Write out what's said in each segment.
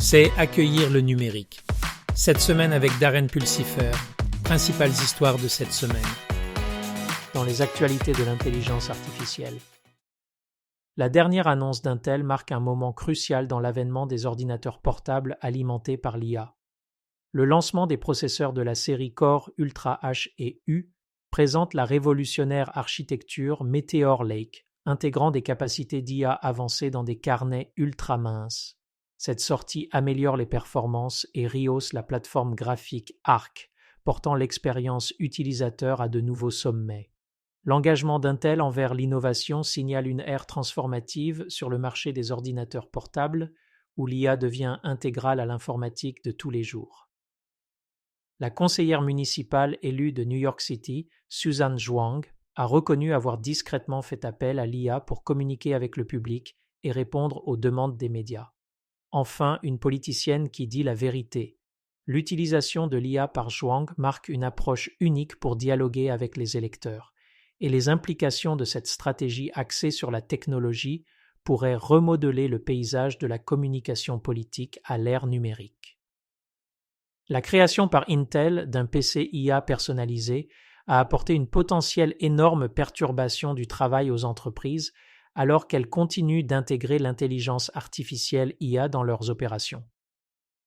c'est accueillir le numérique. Cette semaine avec Darren Pulsifer, principales histoires de cette semaine. Dans les actualités de l'intelligence artificielle. La dernière annonce d'Intel marque un moment crucial dans l'avènement des ordinateurs portables alimentés par l'IA. Le lancement des processeurs de la série Core Ultra H et U présente la révolutionnaire architecture Meteor Lake, intégrant des capacités d'IA avancées dans des carnets ultra minces. Cette sortie améliore les performances et rehausse la plateforme graphique Arc, portant l'expérience utilisateur à de nouveaux sommets. L'engagement d'Intel envers l'innovation signale une ère transformative sur le marché des ordinateurs portables, où l'IA devient intégrale à l'informatique de tous les jours. La conseillère municipale élue de New York City, Susan Zhuang, a reconnu avoir discrètement fait appel à l'IA pour communiquer avec le public et répondre aux demandes des médias. Enfin, une politicienne qui dit la vérité. L'utilisation de l'IA par Zhuang marque une approche unique pour dialoguer avec les électeurs, et les implications de cette stratégie axée sur la technologie pourraient remodeler le paysage de la communication politique à l'ère numérique. La création par Intel d'un PC IA personnalisé a apporté une potentielle énorme perturbation du travail aux entreprises alors qu'elles continuent d'intégrer l'intelligence artificielle IA dans leurs opérations.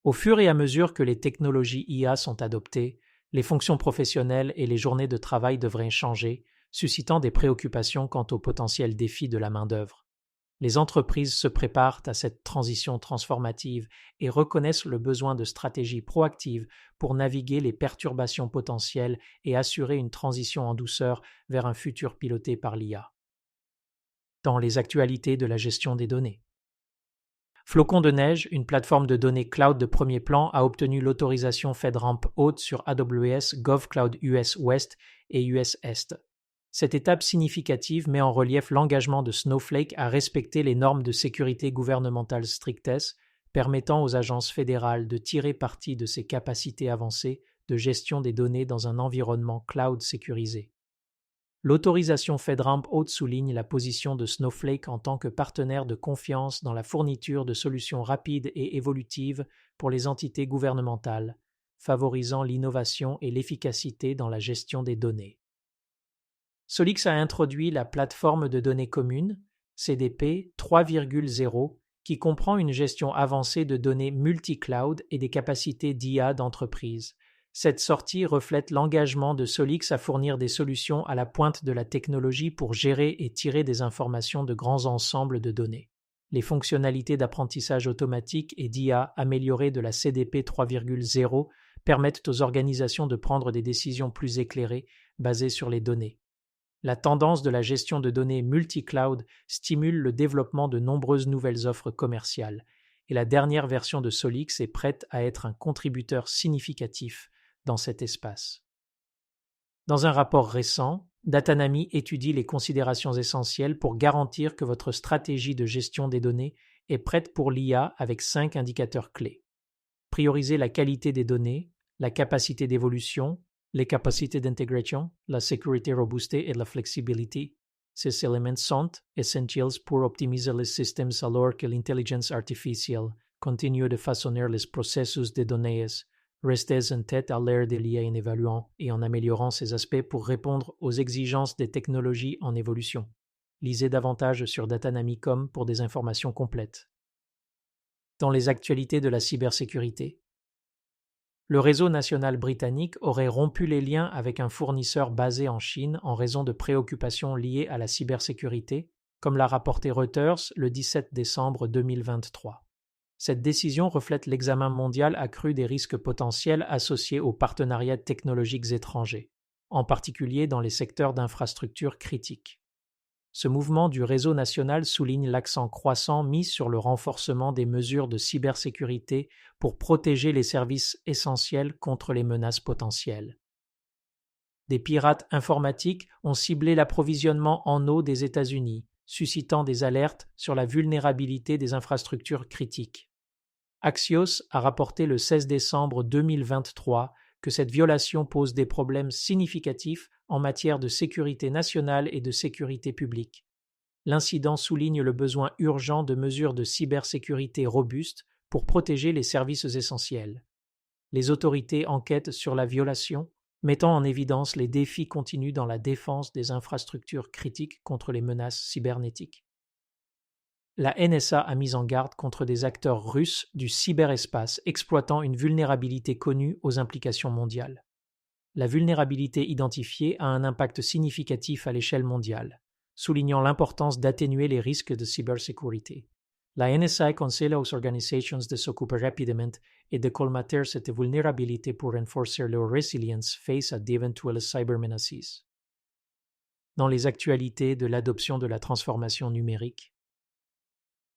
Au fur et à mesure que les technologies IA sont adoptées, les fonctions professionnelles et les journées de travail devraient changer, suscitant des préoccupations quant aux potentiels défis de la main-d'œuvre. Les entreprises se préparent à cette transition transformative et reconnaissent le besoin de stratégies proactives pour naviguer les perturbations potentielles et assurer une transition en douceur vers un futur piloté par l'IA. Dans les actualités de la gestion des données. Flocon de neige, une plateforme de données cloud de premier plan, a obtenu l'autorisation FedRAMP haute sur AWS, GovCloud US West et US Est. Cette étape significative met en relief l'engagement de Snowflake à respecter les normes de sécurité gouvernementale strictes, permettant aux agences fédérales de tirer parti de ces capacités avancées de gestion des données dans un environnement cloud sécurisé. L'autorisation FedRAMP haute souligne la position de Snowflake en tant que partenaire de confiance dans la fourniture de solutions rapides et évolutives pour les entités gouvernementales, favorisant l'innovation et l'efficacité dans la gestion des données. Solix a introduit la plateforme de données commune, CDP 3.0, qui comprend une gestion avancée de données multi-cloud et des capacités d'IA d'entreprise. Cette sortie reflète l'engagement de Solix à fournir des solutions à la pointe de la technologie pour gérer et tirer des informations de grands ensembles de données. Les fonctionnalités d'apprentissage automatique et d'IA améliorées de la CDP 3.0 permettent aux organisations de prendre des décisions plus éclairées basées sur les données. La tendance de la gestion de données multi-cloud stimule le développement de nombreuses nouvelles offres commerciales, et la dernière version de Solix est prête à être un contributeur significatif dans cet espace. Dans un rapport récent, Datanami étudie les considérations essentielles pour garantir que votre stratégie de gestion des données est prête pour l'IA avec 5 indicateurs clés. Prioriser la qualité des données, la capacité d'évolution, les capacités d'intégration, la sécurité robustée et la flexibilité. Ces éléments sont essentiels pour optimiser les systèmes alors que l'intelligence artificielle continue de façonner les processus de données. Restez en tête à l'ère de l'IA en évaluant et en améliorant ces aspects pour répondre aux exigences des technologies en évolution. Lisez davantage sur Datanami.com pour des informations complètes. Dans les actualités de la cybersécurité. Le réseau national britannique aurait rompu les liens avec un fournisseur basé en Chine en raison de préoccupations liées à la cybersécurité, comme l'a rapporté Reuters le 17 décembre 2023. Cette décision reflète l'examen mondial accru des risques potentiels associés aux partenariats technologiques étrangers, en particulier dans les secteurs d'infrastructures critiques. Ce mouvement du réseau national souligne l'accent croissant mis sur le renforcement des mesures de cybersécurité pour protéger les services essentiels contre les menaces potentielles. Des pirates informatiques ont ciblé l'approvisionnement en eau des États-Unis, suscitant des alertes sur la vulnérabilité des infrastructures critiques. Axios a rapporté le 16 décembre 2023 que cette violation pose des problèmes significatifs en matière de sécurité nationale et de sécurité publique. L'incident souligne le besoin urgent de mesures de cybersécurité robustes pour protéger les services essentiels. Les autorités enquêtent sur la violation, mettant en évidence les défis continus dans la défense des infrastructures critiques contre les menaces cybernétiques. La NSA a mis en garde contre des acteurs russes du cyberespace exploitant une vulnérabilité connue aux implications mondiales. La vulnérabilité identifiée a un impact significatif à l'échelle mondiale, soulignant l'importance d'atténuer les risques de cybersécurité. La NSA aconsella aux organisations de s'occuper rapidement et de colmater cette vulnérabilité pour renforcer leur résilience face à d'éventuelles cybermenaces. Dans les actualités de l'adoption de la transformation numérique,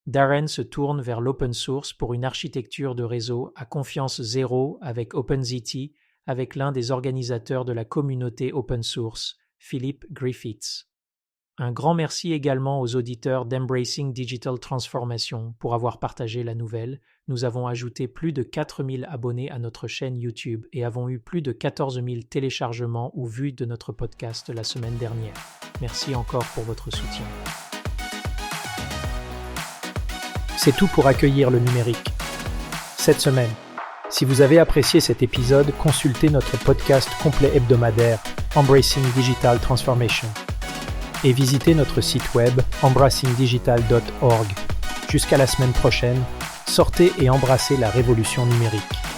Darren se tourne vers l'open source pour une architecture de réseau à confiance zéro avec OpenZT, avec l'un des organisateurs de la communauté open source, Philip Griffiths. Un grand merci également aux auditeurs d'Embracing Digital Transformation pour avoir partagé la nouvelle. Nous avons ajouté plus de 4000 abonnés à notre chaîne YouTube et avons eu plus de 14 000 téléchargements ou vues de notre podcast la semaine dernière. Merci encore pour votre soutien. C'est tout pour accueillir le numérique. Cette semaine, si vous avez apprécié cet épisode, consultez notre podcast complet hebdomadaire Embracing Digital Transformation et visitez notre site web embracingdigital.org. Jusqu'à la semaine prochaine, sortez et embrassez la révolution numérique.